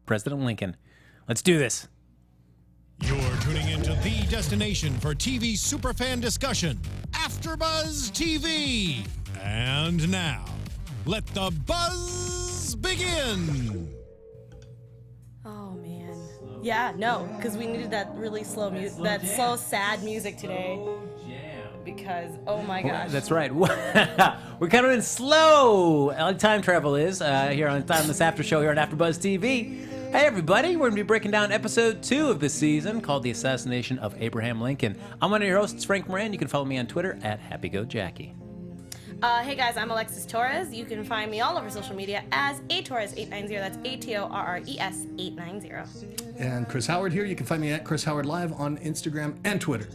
President Lincoln. Let's do this. You're tuning into the destination for TV superfan discussion, AFTERBUZZ TV. And now, let the buzz begin. Oh man, yeah, no, because we needed that really slow music, that slow, sad music today. Because oh my gosh, That's right. We're coming in slow, like time travel is here on Timeless After Show here on AFTERBUZZ TV. Hey everybody, we're going to be breaking down episode 2 of this season called The Assassination of Abraham Lincoln. I'm one of your hosts, Frank Moran. You can follow me on Twitter at HappyGoJackie. Hey guys, I'm Alexis Torres. You can find me all over social media as atorres890. That's ATORRES890. And Chris Howard here. You can find me at Chris Howard Live on Instagram and Twitter.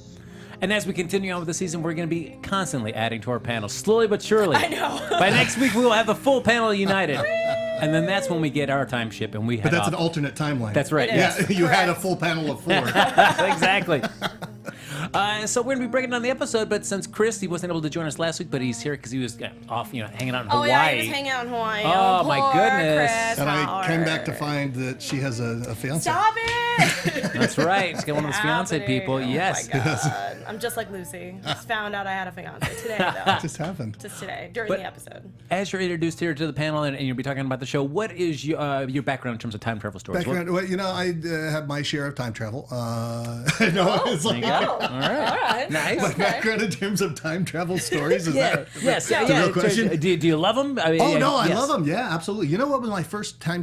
And as we continue on with the season, we're going to be constantly adding to our panel, slowly but surely. I know. By next week, we will have the full panel united. And then that's when we get our time ship and we head But that's off. an alternate timeline. That's right. Yeah, Yes. you had a full panel of 4. Exactly. So we're going to be breaking down the episode, but since Chris, he wasn't able to join us last week, but he's here because he was off, hanging out in Hawaii. Oh yeah, he was hanging out in Hawaii. Oh, my poor goodness. Chris And I Howard. came back to find that she has a fiance. Stop it! That's right. She's got one of those fiance people. Yes. Oh my God. I'm just like Lucy. Just found out I had a fiance today, though. Just happened. Just today, during But- the episode. As you're introduced here to the panel and you'll be talking about the show, what is your background in terms of time travel stories? Background, well, I have my share of time travel. It's like Oh, All right. Nice. my background in terms of time travel stories. Is Yeah. that Yes. the Yeah. real question? Do you love them? I mean, Oh no, I yes. love them. Yeah, absolutely. You know what was my first time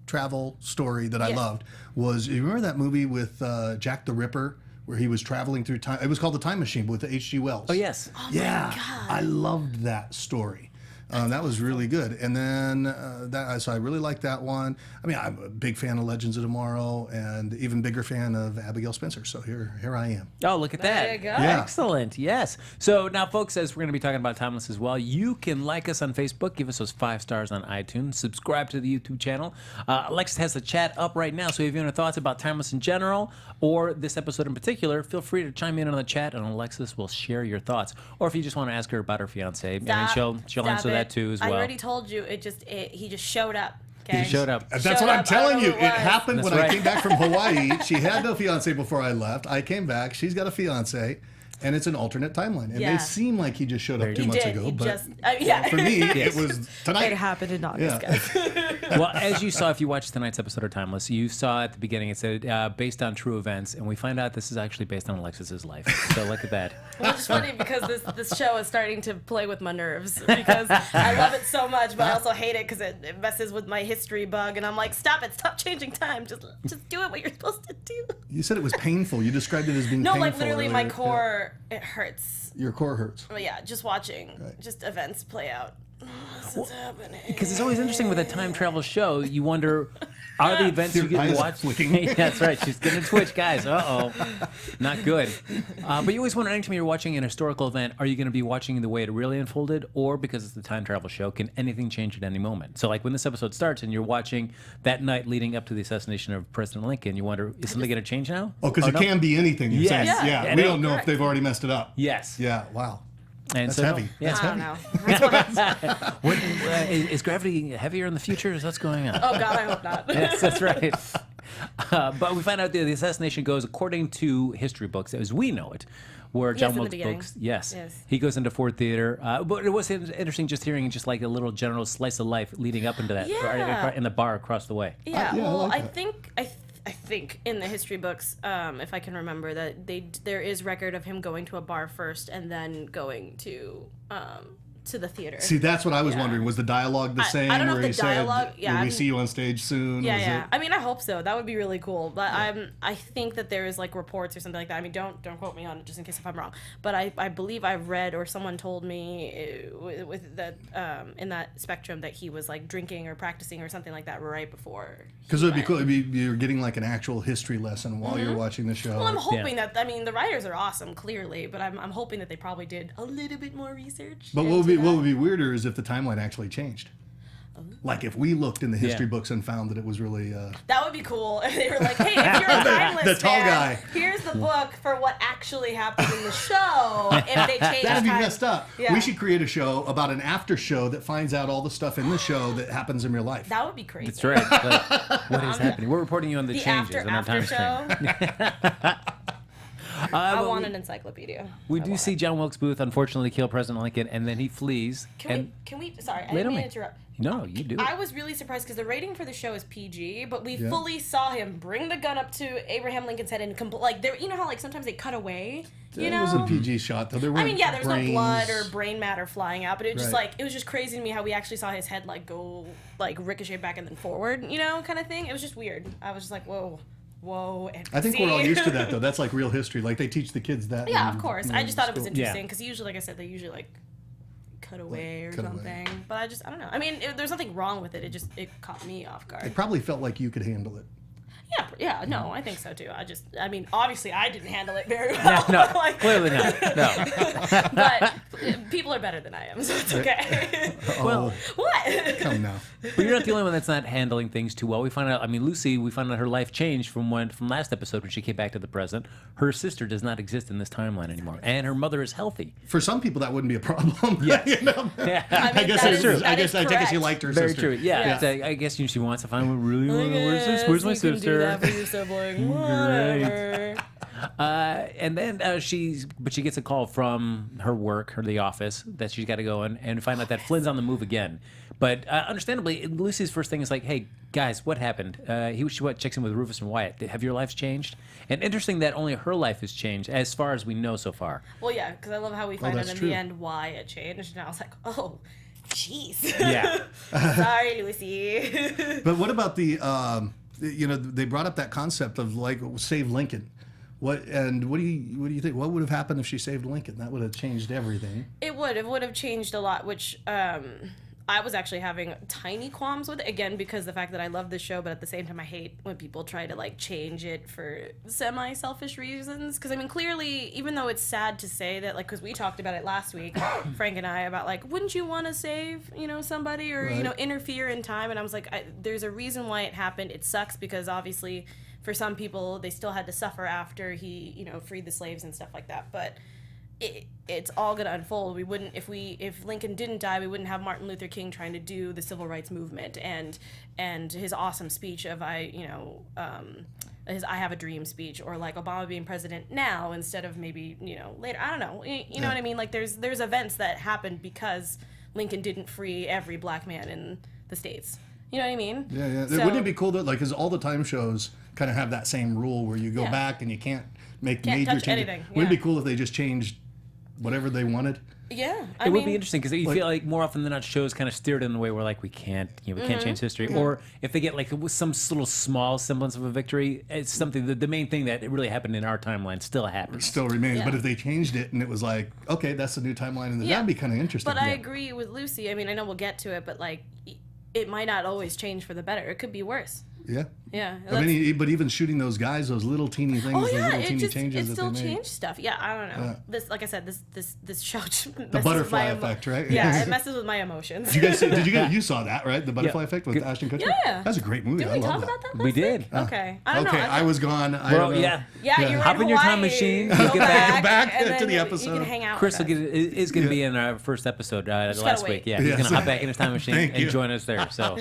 travel story that I Yes. loved was, you remember that movie with Jack the Ripper where he was traveling through time? It was called The Time Machine with H.G. Wells. Oh, yes. Yeah, I loved that story. That was really good. And then so I really liked that one. I mean, I'm a big fan of Legends of Tomorrow and even bigger fan of Abigail Spencer. So here I am. Oh, look at that. There you go. Yeah. Excellent. Yes. So now, folks, as we're going to be talking about Timeless as well, you can like us on Facebook, give us those 5 stars on iTunes, subscribe to the YouTube channel. Alexis has the chat up right now, so if you have any thoughts about Timeless in general or this episode in particular, feel free to chime in on the chat, and Alexis will share your thoughts. Or if you just want to ask her about her fiance, she'll Stop answer it. that too as well. I already told you. He just showed up. Okay? He showed up. That's Showed what I'm up, I telling don't you. know It what it was. happened That's when right. I came back from Hawaii. She had no fiance before I left. I came back. She's got a fiance. And it's an alternate timeline. It Yeah. may seem like he just showed up 2 He months did. ago, He but just, yeah. for me, it was tonight. It happened in August, Yeah. guys. Well, as you saw, if you watched tonight's episode of Timeless, you saw at the beginning it said based on true events, and we find out this is actually based on Alexis's life. So look at that. Well, it's funny because this show is starting to play with my nerves because I love it so much, but I also hate it because it messes with my history bug, and I'm like, stop it, stop changing time, just do it what you're supposed to do. You said it was painful. You described it as being No, painful. like literally my earlier. core, it hurts. Yeah. Your core hurts. But yeah, just watching just events play out. This is happening. Because it's always interesting with a time travel show, you wonder, are the events you Your get to eyes are watch? flicking. That's right. She's getting a twitch, guys. Uh-oh. Not good. But you always wonder, anytime you're watching an historical event, are you going to be watching the way it really unfolded? Or because it's the time travel show, can anything change at any moment? So like when this episode starts and you're watching that night leading up to the assassination of President Lincoln, you wonder, is something going to change now? Oh, because it no? can be anything. You're Yes. saying. Yeah. Yeah. And We it- don't know if they've already messed it up. Yes. Yeah. Wow. And That's so, heavy. Yeah. That's I don't heavy. know. What, is gravity heavier in the future? Is what's going on? Oh God, I hope not. Yes, that's right. But we find out that the assassination goes according to history books as we know it, where John in the Wilkes beginning. books. Yes, Yes. he goes into Ford Theater. But it was interesting just hearing just like a little general slice of life leading up into that Yeah. in the bar across the way. Yeah, Yeah, I well, like I that. think I think in the history books, if I can remember, that there is record of him going to a bar first and then going to the theater. See, that's what I was Yeah. wondering. Was the dialogue the same? I don't know where if he the dialogue- said, yeah, "Will we I'm- see you on stage soon"? Yeah, Was yeah. it- I mean, I hope so. That would be really cool. But I think that there is like reports or something like that. I mean, don't quote me on it just in case if I'm wrong. But I believe I've read or someone told me with that in that spectrum that he was like drinking or practicing or something like that right before. Because it would be cool. You're getting like an actual history lesson while you're watching the show. Well, I'm hoping that. I mean, the writers are awesome, clearly, but I'm hoping that they probably did a little bit more research. But what would be weirder is if the timeline actually changed. Like if we looked in the history books and found that it was really That would be cool if they were like, hey, if you're a timeless the tall fan, guy. here's the book for what actually happened in the show. If they change that'd be time. messed up. Yeah. We should create a show about an after show that finds out all the stuff in the show that happens in real life. That would be crazy. That's right. But what is happening? We're reporting you on the The changes in our after time show. frame. I want an encyclopedia. We do see John Wilkes Booth unfortunately kill President Lincoln, and then he flees. Can we? Sorry, I Wait didn't a mean to minute. interrupt. No, you do. I was really surprised because the rating for the show is PG, but we Yeah. fully saw him bring the gun up to Abraham Lincoln's head and like there. You know how like sometimes they cut away. You know. It was a PG shot though. There I mean, yeah, there was no brains. blood or brain matter flying out, but it was just Right. like it was just crazy to me how we actually saw his head like go like ricochet back and then forward, you know, kind of thing. It was just weird. I was just like, whoa, and I think we're all used to that though. That's like real history. Like they teach the kids that. Yeah, in- of course. in I just thought it was school. interesting because usually, like I said, they usually like cut away or cut away. something. But I don't know. I mean, there's nothing wrong with it. It caught me off guard. It probably felt like you could handle it. Yeah, no, I think so too. I mean, obviously, I didn't handle it very well. No, Like- clearly not. No. But people are better than I am, so it's okay. Well, What? Come now. but you're not the only one that's not handling things too well. We find out. I mean, Lucy. We find out her life changed from last episode when she came back to the present. Her sister does not exist in this timeline anymore, and her mother is healthy. For some people, that wouldn't be a problem. Yes. You know? Yeah. I mean, guess that it's is- true. that is I guess she correct. liked her Very sister. true. Yeah. Yeah. It's like, I guess she wants to find where's my You can do sister. that for your sibling. Whatever. And then she gets a call from her work, the office, that she's got to go in and find out that Flynn's on the move again. But understandably, Lucy's first thing is like, "Hey guys, what happened?" She checks in with Rufus and Wyatt. Have your lives changed? And interesting that only her life has changed as far as we know so far. Well, yeah, because I love how we find out that's in true. the end why it changed, and I was like, oh, jeez. Yeah. Sorry, Lucy. But what about the, they brought up that concept of like save Lincoln. What do you think? What would have happened if she saved Lincoln? That would have changed everything. It would have changed a lot, which I was actually having tiny qualms with it, again, because the fact that I love this show, but at the same time I hate when people try to like change it for semi-selfish reasons. Because I mean, clearly, even though it's sad to say that, like, because we talked about it last week, Frank and I, about like, wouldn't you want to save, somebody or, Right. interfere in time? And I was like, there's a reason why it happened. It sucks because obviously for some people, they still had to suffer after he, freed the slaves and stuff like that. But it's all gonna unfold. We wouldn't if Lincoln didn't die, we wouldn't have Martin Luther King trying to do the civil rights movement and his awesome speech of his I Have a Dream speech, or like Obama being president now instead of maybe later. I don't know. You know what I mean? Like there's events that happened because Lincoln didn't free every black man in the States. You know what I mean? Yeah. So- Wouldn't it be cool though? Like, because all the time shows kind of have that same rule where you go Yeah. back and you can't make Can't major touch changes. anything, Wouldn't it yeah. be cool if they just changed whatever they wanted? Yeah. It would be interesting because you feel like more often than not shows kind of steered in the way where like we can't change history, or if they get like some little small semblance of a victory, it's something the main thing that really happened in our timeline still happens. Still remains. Yeah. But if they changed it and it was like, okay, that's the new timeline, and Yeah. that'd be kind of interesting. But I Yeah. agree with Lucy. I mean, I know we'll get to it, but like, it might not always change for the better. It could be worse. Yeah. Yeah. I mean, but even shooting those guys, those little teeny things, Oh those yeah, little it teeny just changes it that still they made. changed stuff. Yeah, I don't know. Yeah. This, like I said, this show just messes The butterfly with my effect, right? Yeah, it messes with my emotions. You saw that, right? The butterfly effect with Ashton Kutcher? Yeah. That's a great movie. Did I we love talk that. about that? We last did. week? Okay, I don't Okay, know. I was gone. I Bro, don't know. yeah. Yeah, you were Hop in your time Hawaii. machine, Go you get back and to then the You episode. can hang out. Chris with us. is going to be in our first episode last gotta week. wait. Yeah, he's Yeah, going to so- hop back in his time machine Thank and you. join us there. So,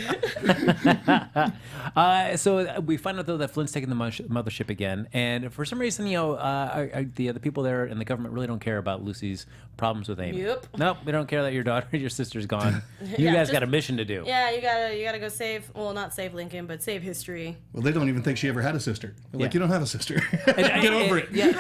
so we find out though that Flint's taking the mothership again, and for some reason, the people there in the government really don't care about Lucy's problems with Amy. Yep. Nope, we don't care that your sister's gone. You Yeah, guys just- got a mission to do. Yeah, you gotta go save. Well, not save Lincoln, but save history. Well, they don't even think she ever had a sister. They're like, Yeah. you don't have a sister. Get over it. Yeah.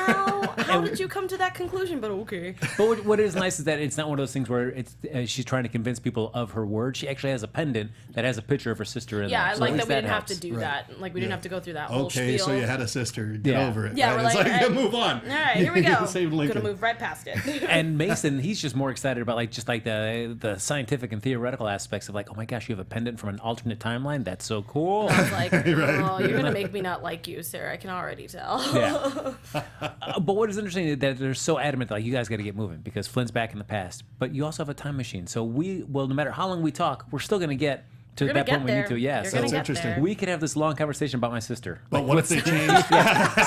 How did you come to that conclusion? But okay. But what is nice is that it's not one of those things where it's she's trying to convince people of her word. She actually has a pendant that has a picture of her sister in Yeah, there. I So like at that least we didn't have helps. to do Right. that. Like we didn't have to go through that whole Okay, spiel. so you had a sister. Get Yeah. over it. Yeah, right? we're It's like, like, move on. All right, here we go. Save Lincoln. Gonna move right past it. And Mason, he's just more excited about the scientific and theoretical aspects of like, oh my gosh, you have a pendant from an alternate timeline. That's so cool. I was like, oh, you're gonna make me not like you, Sarah. I can already tell. Yeah. But what is interesting is that they're so adamant, like, you guys got to get moving because Flint's back in the past. But you also have a time machine. So no matter how long we talk, we're still going to get To You're that gonna point, get we need there. to. Yeah, You're so gonna get interesting. there. we could have this long conversation about my sister. But Like, what if they change?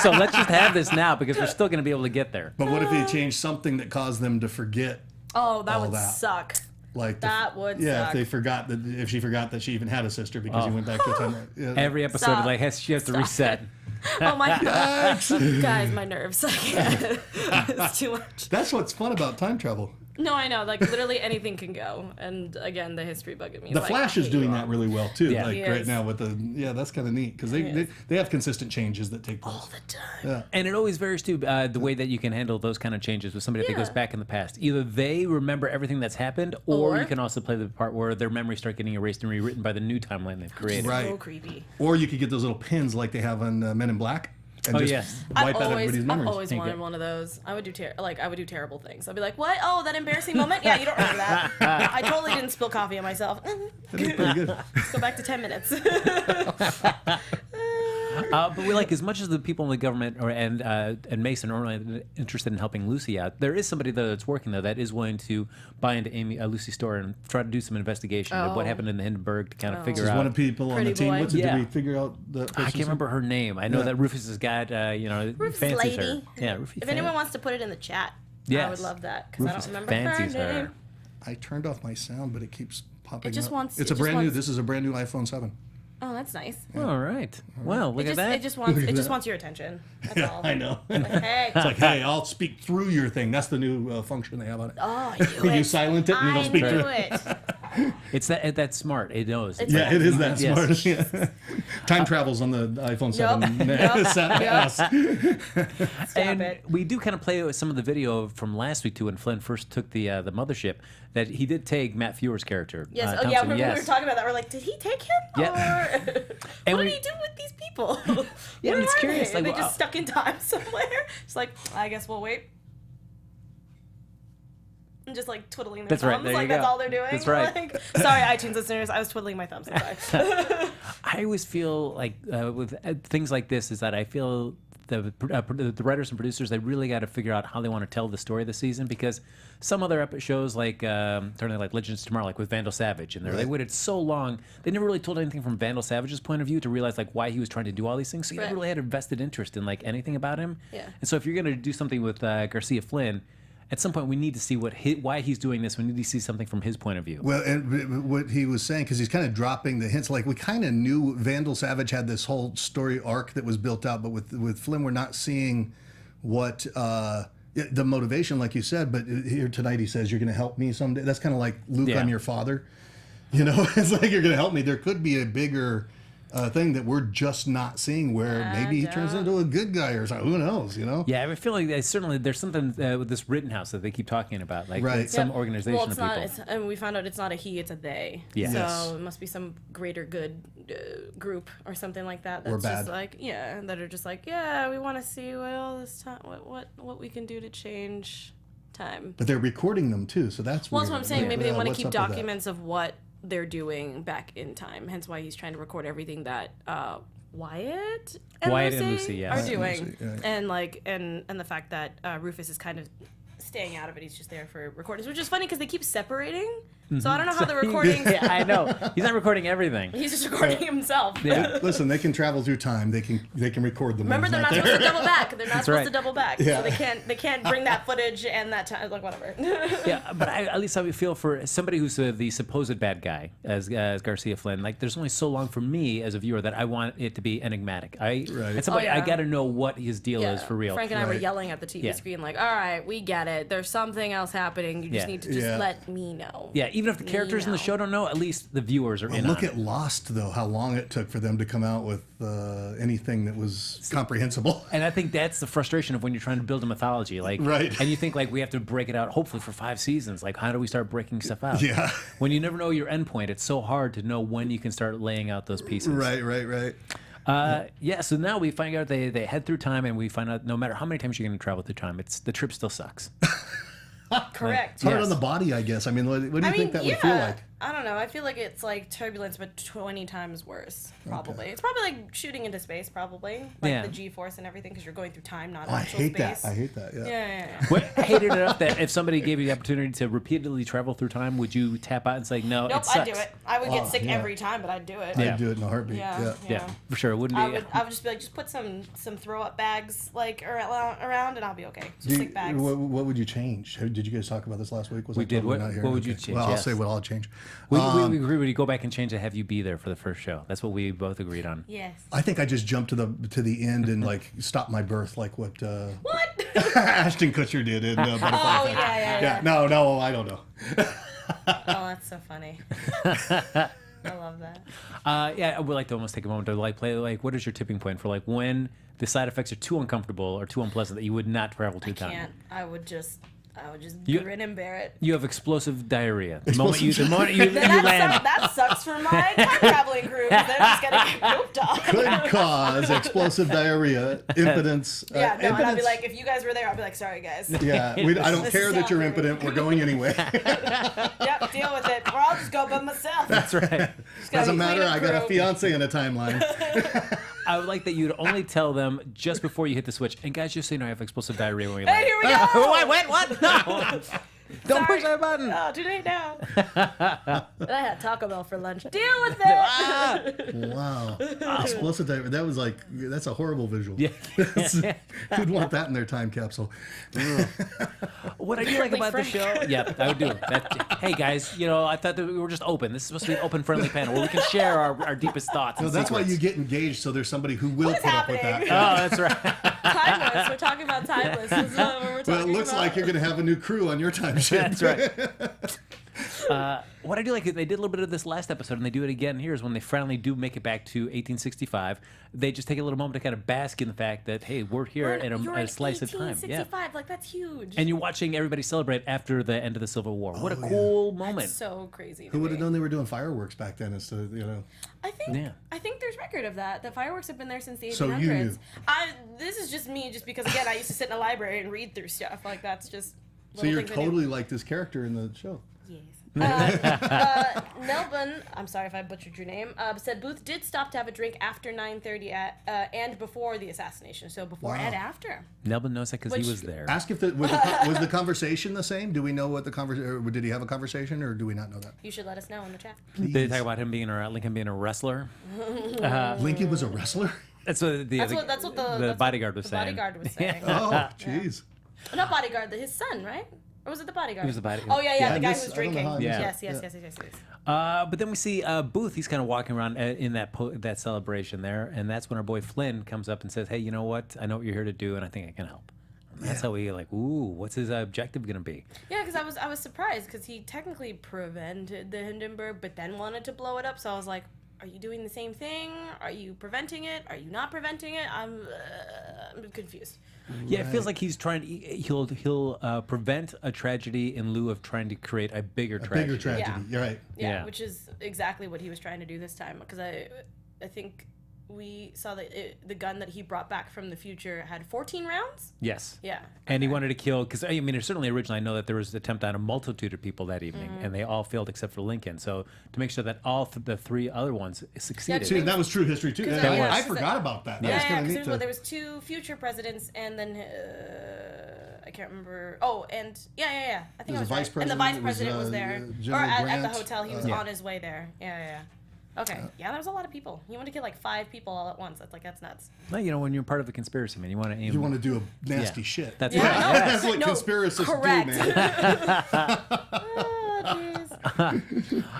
so let's just have this now because we're still going to be able to get there. But what if they change something that caused them to forget? Oh, that all would that. suck. Like That would yeah, suck. if they forgot that if she forgot that she even had a sister because he went back to a time. Yeah. Every episode, Stop. like she has to reset. Oh my god. Guys, my nerves. I can't. It's too much. That's what's fun about time travel. No, I know. Like literally anything can go. And again, the history bug at me. The like, Flash I is hate doing you that all. really well too. Yeah. Like He right is. now with the that's kind of neat because they have consistent changes that take place. All the time. Yeah. And it always varies too, the way that you can handle those kind of changes with somebody that goes Yeah. back in the past. Either they remember everything that's happened, or Or- you can also play the part where their memories start getting erased and rewritten by the new timeline they've created. Right. So creepy. Or you could get those little pins like they have on Men in Black and Oh, just yes. wipe out everybody's I've memories. always There you wanted go. one of those. I would do terrible things. I'd be like, "What? Oh, that embarrassing moment? Yeah, you don't remember that. I totally didn't spill coffee on myself. That'd be pretty good. Let's go back to 10 minutes." But we like as much as the people in the government and Mason are only interested in helping Lucy out. There is somebody though that's working though that is willing to buy into Lucy's store and try to do some investigation of what Oh. happened in the Hindenburg to kind of figure There's out. one of the people on Pretty the team. boy. What's it? Yeah. Did we figure out the I person's can't name? remember her name. I know Yeah. that Rufus has got Rufus fancies her. lady. Yeah, Rufus. If anyone wants to put it in the chat, I Yes. would love that because I Rufus don't remember her fancies name. her. I turned off my sound, but it keeps popping just up. wants- It's it a just brand new. wants- This is a brand new iPhone 7. Oh, that's nice. All right. Well, look It at just, that. it just wants Look at it just that. wants your attention. That's Yeah, all. I know. Hey. It's like, hey, I'll speak through your thing. That's the new function they have on it. Oh, I knew You it. silent it and it'll I speak knew through it. It's that's smart. It knows. It's Yeah, it is that Yes. smart. Yeah. Time travels on the iPhone 7. Yup. Set Yup. S. Stop and it. we do kind of play with some of the video from last week too, when Flynn first took the mothership. That he did take Matt Fewer's character. Yes. Oh, Thompson, yeah. When we yes. were talking about that, we're like, did he take him? Yeah. Or And what we- did he do with these people? Yeah, Where and it's are curious, They? like, Are they well, just stuck in time somewhere? It's like, I guess we'll wait. And just like twiddling their That's right, thumbs. there you Like that's go. all they're doing. That's right. Like, sorry, iTunes listeners. I was twiddling my thumbs. I'm sorry. I always feel like with things like this is that I feel the writers and producers, they really got to figure out how they want to tell the story of the season, because some other shows like certainly like Legends of Tomorrow, like with Vandal Savage, and they waited so long, they never really told anything from Vandal Savage's point of view to realize like why he was trying to do all these things. So you never Right. really had a vested interest in like anything about him. Yeah. And so if you're gonna do something with Garcia Flynn, at some point we need to see why he's doing this. We need to see something from his point of view. Well, and what he was saying, because he's kind of dropping the hints, like we kind of knew Vandal Savage had this whole story arc that was built out, but with Flynn, we're not seeing what the motivation, like you said. But here tonight, he says, "You're going to help me someday." That's kind of like Luke, Yeah. I'm your father. You know, it's like you're going to help me. There could be a bigger thing that we're just not seeing, where maybe he turns don't. into a good guy or something. Who knows? You know? Yeah, I feel like there's something with this Rittenhouse that they keep talking about, like Right. some Yep. organization Well, of it's people. not. And we found out it's not a he, it's a they. Yeah. So Yes. it must be some greater good group or something like that. That's Or bad. just like that are just like we want to see what all this time, what we can do to change time. But they're recording them too, so that's Well, that's weird. what I'm saying. Like, Maybe they want to what's keep up with that? documents of what they're doing back in time. Hence why he's trying to record everything that Wyatt and Lucy, yeah. are Wyatt and doing, Lucy, yeah. and like and the fact that Rufus is kind of staying out of it. He's just there for recordings, which is funny because they keep separating. So I don't know how the recordings. Yeah, I know. He's not recording everything. He's just recording himself. Yeah. Listen, they can travel through time. They can record them. Remember, they're not supposed to double back. They're not supposed right. to double back. Yeah. So they can't bring that footage and that time. Like whatever. Yeah, but at least I would feel for somebody who's the supposed bad guy as Garcia Flynn. Like, there's only so long for me as a viewer that I want it to be enigmatic. At some point, I yeah. got to know what his deal is for real. Frank and I were Right. yelling at the TV Yeah. screen, like, all right, we get it. There's something else happening. You just Yeah. need to just Yeah. let me know. Yeah, even if the characters in the know. show don't know, at least the viewers are in Look on at Lost, though, how long it took for them to come out with anything that was comprehensible. And I think that's the frustration of when you're trying to build a mythology, like, Right. And you think like we have to break it out, hopefully for 5 seasons. Like, how do we start breaking stuff out? Yeah. When you never know your endpoint, it's so hard to know when you can start laying out those pieces. Right. Yeah. So now we find out they head through time, and we find out no matter how many times you're going to travel through time, the trip still sucks. Correct. It's hard Yes. on the body, I guess. I mean, what do you think that would feel like? I don't know. I feel like it's like Turbulence, but 20 times worse. Probably. Okay. It's probably like shooting into space. Probably like Yeah. the G-force and everything because you're going through time, not I actual hate space. that. I hate that. Yeah. What, hated it enough that if somebody gave you the opportunity to repeatedly travel through time, would you tap out and say, no, Nope, it sucks? I'd do it. I would get sick yeah. every time, but I'd do it. Yeah. I'd do it in a heartbeat. Yeah. Yeah, for sure. It wouldn't be. I would just be like, just put some throw up bags like around, and I'll be okay. Just sick bags. What would you change? Did you guys talk about this last week? Was We I did. totally What- not here? what would you Okay. change? Well, I'll Yes. say what I'll change. we agreed when you go back and change to have you be there for the first show. That's what we both agreed on. Yes. I think I just jumped to the end and like stopped my birth, like what What? Ashton Kutcher did in Butterfly Oh, Effect. yeah. No, I don't know. Oh, that's so funny. I love that. Yeah, I would like to almost take a moment to like play like what is your tipping point for like when the side effects are too uncomfortable or too unpleasant that you would not travel to time. Can't. I would just You- grin and bear it. You have explosive diarrhea. The Explosive moment you That, land. that sucks for my time traveling crew. 'Cause they're just gonna get pooped on. Could cause explosive diarrhea, impotence. Yeah, no, and I'd be impotence- like, if you guys were there, I'd be like, sorry guys. Yeah, I don't This care is that you're happening. impotent. We're going anyway. Yep, deal with it. Or I'll just go by myself. That's right. Just gotta Doesn't be matter. clean I and got a crew. fiance and a timeline. I would like that you'd only tell them just before you hit the switch. And guys, just so you know, I have explosive diarrhea when we land. Hey, here we go. Wait, what? No! Don't push that button. Oh, too late now. And I had Taco Bell for lunch. Deal with it. Ah! Wow. Explosive diarrhea. That was like, that's a horrible visual. Yeah. Who'd want that in their time capsule? What I do like about the show, yeah, I would do. Hey guys, I thought that we were just open. This is supposed to be an open, friendly panel where we can share our deepest thoughts. No, and that's why secrets. you get engaged, so there's somebody who will What is put up with happening? that. Oh, that's right. Timeless. We're talking about Timeless. This is what we're talking Well, it looks about. like you're going to have a new crew on your time ship. That's right. What I do like is they did a little bit of this last episode, and they do it again here. Is when they finally do make it back to 1865. They just take a little moment to kind of bask in the fact that hey, we're here at You're a in slice of time. Yeah. 1865. Like that's huge. And you're watching everybody celebrate after the end of the Civil War. What a cool moment. so crazy. Who would have known they were doing fireworks back then instead of, I think Yeah. I think there's record of that. The fireworks have been there since the 1800s. So you knew. This is just me, just because again I used to sit in a library and read through stuff. Like that's just. So little you're things I do. totally like this character in the show. Yes. Melbourne, I'm sorry if I butchered your name, said Booth did stop to have a drink after 9:30 and before the assassination. So before Wow. and after. Nelbin knows that because he Which- was there. Ask if was the conversation the same? Do we know what the conversation? Did he have a conversation, or do we not know that? You should let us know in the chat. Did they talk about him being Lincoln being a wrestler? Lincoln was a wrestler. That's what That's what the bodyguard was the saying. bodyguard was saying. Oh, jeez. Not bodyguard, his son, right? Or was it the bodyguard? He was the bodyguard. Oh yeah, Yeah, the guy this- who was I don't know drinking. how I Yeah. Yes, missed yes, it. yes, yes, yes, yes. But then we see Booth. He's kind of walking around in that celebration there, and that's when our boy Flynn comes up and says, "Hey, you know what? I know what you're here to do, and I think I can help." And that's how we like, ooh, what's his objective gonna be? Yeah, because I was surprised because he technically prevented the Hindenburg, but then wanted to blow it up. So I was like, are you doing the same thing? Are you preventing it? Are you not preventing it? I'm confused. Yeah, it feels like he's trying. He'll prevent a tragedy in lieu of trying to create a bigger tragedy. Bigger tragedy. Yeah. You're right. Yeah, Yeah. which is exactly what he was trying to do this time. Because I think we saw that the gun that he brought back from the future had 14 rounds. Yes. Yeah. And he wanted to kill because I mean, certainly originally I know that there was an attempt on a multitude of people that evening, Mm-hmm. and they all failed except for Lincoln. So to make sure that all the three other ones succeeded. Yeah, See, that was true history too. Because, Yeah, yeah, I because forgot about that. Yeah, That's yeah, kind of because neat. To, there was two future presidents, and then I can't remember. Oh, and yeah. I think There I was was a right. vice And the vice president, president was, was there, or General at the Grant, hotel. He was Yeah. on his way there. Yeah. Okay. Yeah, there was a lot of people. You want to kill like 5 people all at once. That's nuts. No, when you're part of a conspiracy, man, you want to aim. you want to do a nasty Yeah. shit. That's Yeah, right. no, Yes. That's what No, conspiracists correct. do, man. Oh,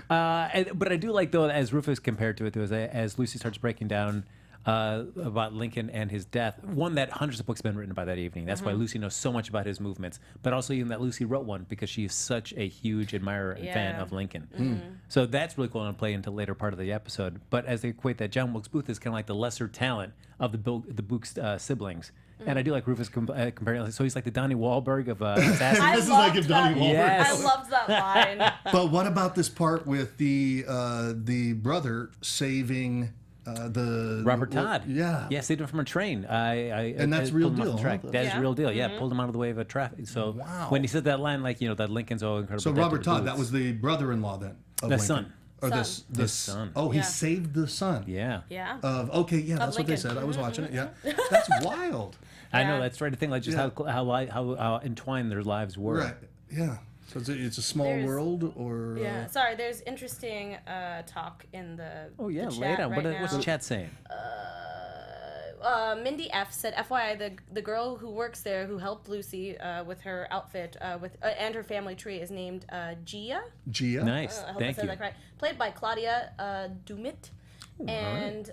jeez. But I do like though, as Rufus compared to it, though, as Lucy starts breaking down about Lincoln and his death. One, that hundreds of books have been written by that evening. That's why Lucy knows so much about his movements. But also even that Lucy wrote one because she is such a huge admirer and fan Yeah. of Lincoln. So that's really cool to play into the later part of the episode. But as they equate that, John Wilkes Booth is kind of like the lesser talent of the Booth's siblings. And I do like Rufus comparing. So he's like the Donnie Wahlberg of Assassination. I This is like loved if Donnie that. Wahlberg. Yes. I loved that line. But what about this part with the brother saving the Robert Todd. Yeah. Yeah, saved him from a train. And that's I real pulled him off deal, the track. huh? That is Yeah. real deal. Yeah, pulled him out of the way of a traffic. So Wow. when he said that line, like, that Lincoln's incredible. So debt to Robert the Todd, Booths. that was the brother-in-law then. of The Lincoln. son. Or Son. the His son. Oh, he Yeah. saved the son. Yeah. Yeah. Okay, yeah, that's what they Lincoln. said. I was watching it. Yeah, that's wild. I know Yeah. that's right. To think like just Yeah. how entwined their lives were. Right. Yeah. So it's a small There's- world, or Yeah. Sorry, there's interesting talk in the Oh yeah, the lay it chat out. right What's now. the chat saying? Mindy F said, FYI, the girl who works there who helped Lucy with her outfit and her family tree is named Gia. Gia. Nice. I hope Thank I said you. that correct. Played by Claudia Dumit. And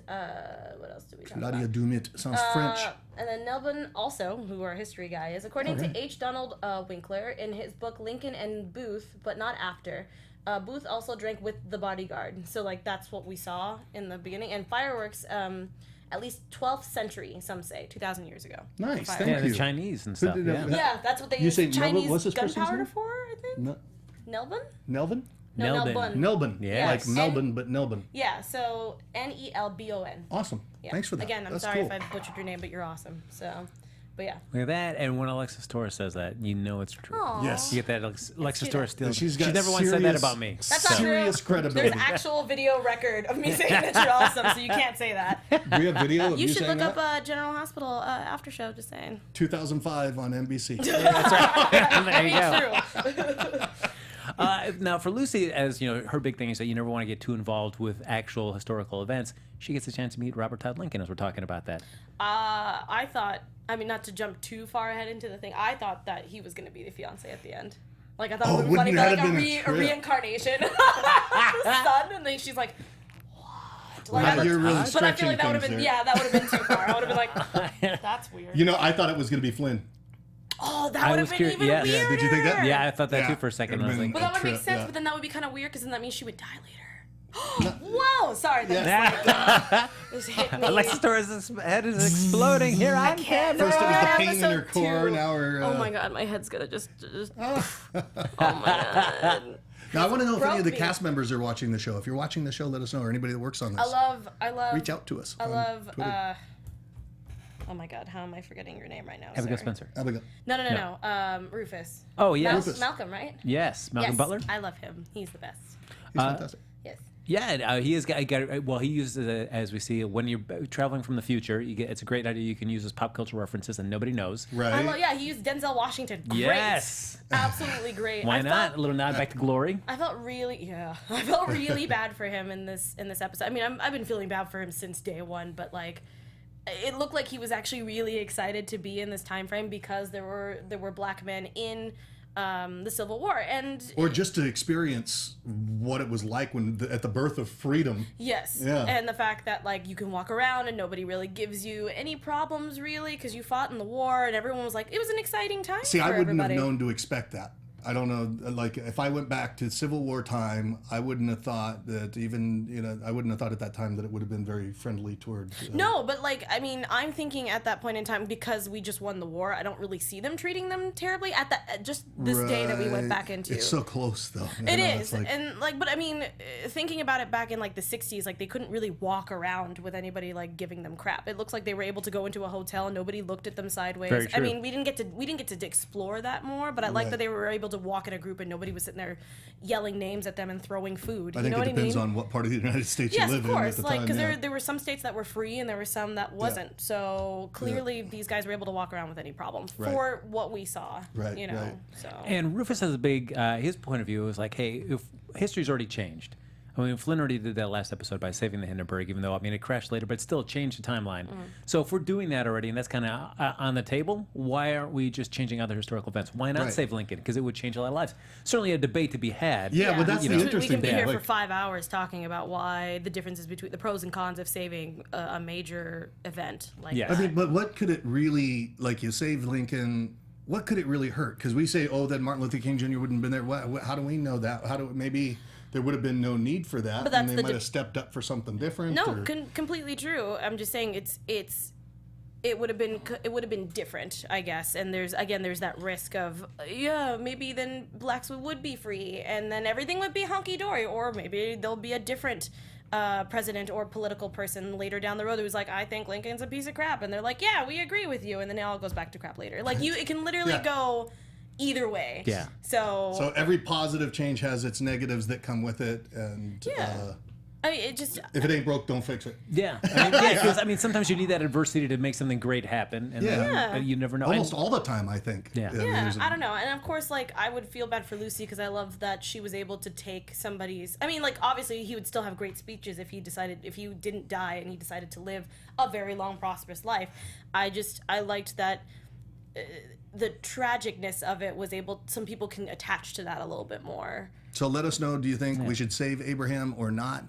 what else do we talk Claudia about? Dumit sounds French. And then Nelvin, also, who our history guy is, according to H. Donald Winkler in his book Lincoln and Booth, but not after. Booth also drank with the bodyguard, so like that's what we saw in the beginning. And fireworks, at least 12th century, some say, 2,000 years ago. Nice. Fire. Thank Yeah, you. the Chinese and stuff. did- Yeah. Yeah, that's what they You use say Nelvin? Chinese What's this person's gunpowder name? for, I think. No, Nelvin? Nelvin. No, Nelbon. Nelbon. Nelbon. Yeah. Like Yes. Melbourne, but Nelbon. Yeah, so Nelbon. Awesome. Yeah. Thanks for that. Again, I'm That's sorry cool. if I butchered your name, but you're awesome. So, but yeah. Look at that. And when Alexis Torres says that, you know it's true. Aw. Yes. You get that Alexis cute. Torres still. She's got never once said that serious- about me. That's not true. Serious credibility. There's actual video record of me saying that you're awesome, so you can't say that. We have video of You you should saying look that? up General Hospital after show, just saying. 2005 on NBC. There you go. True. Now, for Lucy, as you know, her big thing is that you never want to get too involved with actual historical events. She gets a chance to meet Robert Todd Lincoln as we're talking about that. I thought, I mean, not to jump too far ahead into the thing, I thought that he was going to be the fiance at the end. Like, I thought it would be wouldn't funny, you but have like been a a trip? reincarnation. The son, and then she's like, what? Like, Wow, you're really but I stretching feel like that would have things been, there. yeah, that would have been too far. I would have been like, that's weird. You know, I thought it was going to be Flynn. Oh, that I would was have been curious- even yes. weirder. Yeah, did you think that? Yeah, I thought that Yeah, too for a second. I was it'd like, But that would make trip, sense, yeah. but then that would be kind of weird because then that means she would die later. Whoa, sorry. That "Nah." just hit me. Alexis Torres' head is exploding. Here I can't. am. First it was the Alright, pain in her episode core, two. now her... Oh my god, my head's gonna just oh my god. Now, I want to know if any broke of the me. cast members are watching the show. If you're watching the show, let us know, or anybody that works on this. I love Reach out to us. I on love Twitter. oh my god, how am I forgetting your name right now? Abigail sir? Spencer. Abigail. No. Rufus. Oh, yes. Malcolm, right? Yes, Malcolm Yes, Butler. I love him. He's the best. He's fantastic. Yes. Yeah, he is. Well, he uses it as we see when you're traveling from the future. You get it's a great idea. You can use his pop culture references and nobody knows. Right. Yeah, he used Denzel Washington. Great. Yes. Absolutely great. Why I not? felt- A little nod back to glory. I felt really bad for him in this episode. I mean, I've been feeling bad for him since day one, but like, it looked like he was actually really excited to be in this time frame because there were black men in the Civil War, and Or just to experience what it was like when at the birth of freedom. yes, Yeah. and the fact that like you can walk around and nobody really gives you any problems really because you fought in the war, and everyone was like, it was an exciting time. See, for I wouldn't everybody. have known to expect that. I don't know. Like, if I went back to Civil War time, I wouldn't have thought that I wouldn't have thought at that time that it would have been very friendly toward. No, but like, I mean, I'm thinking at that point in time because we just won the war. I don't really see them treating them terribly at that just this day that we went Right. back into. It's so close, though. It It's is, like- and like, but I mean, thinking about it back in like the '60s, like they couldn't really walk around with anybody like giving them crap. It looks like they were able to go into a hotel and nobody looked at them sideways. Very I true. mean, we didn't get to explore that more, but I like Right. that they were able to walk in a group and nobody was sitting there yelling names at them and throwing food. I You think know it what depends I mean? on what part of the United States Yes, you live of course. in at the Like, time. because yeah. there were some states that were free and there were some that wasn't. So clearly, these guys were able to walk around with any problem Right. for what we saw. Right, You know. right. So. And Rufus has a big. His point of view is like, hey, if history's already changed. I mean, Flynn already did that last episode by saving the Hindenburg, even though, I mean, it crashed later, but it still changed the timeline. Mm. So if we're doing that already, and that's kind of on the table, why aren't we just changing other historical events? Why not Right. save Lincoln? Because it would change a lot of lives. Certainly a debate to be had. Yeah, but that's you the know, interesting We can be thing. here like, for 5 hours talking about why the differences between the pros and cons of saving a major event like Yes. that. I mean, but what could it really, like, you save Lincoln, what could it really hurt? Because we say, oh, that Martin Luther King Jr. wouldn't have been there. How do we know that? Maybe there would have been no need for that, But and that's they the might di- have stepped up for something different. No, or- completely true. I'm just saying it would have been different, I guess. And there's that risk of maybe then blacks would be free and then everything would be hunky dory, or maybe there'll be a different president or political person later down the road who's like, I think Lincoln's a piece of crap, and they're like, yeah, we agree with you, and then it all goes back to crap later. Like it can literally Yeah. go either way. Yeah. So every positive change has its negatives that come with it, and I mean, it just. if it ain't broke, don't fix it. Yeah, because I mean, sometimes you need that adversity to make something great happen, and then you never know. Almost all the time, I think. Yeah. I don't know. And of course, like, I would feel bad for Lucy because I love that she was able to take somebody's. I mean, like, obviously, he would still have great speeches if he didn't die and he decided to live a very long, prosperous life. I liked that. The tragicness of it was some people can attach to that a little bit more. So let us know, do you think we should save Abraham or not?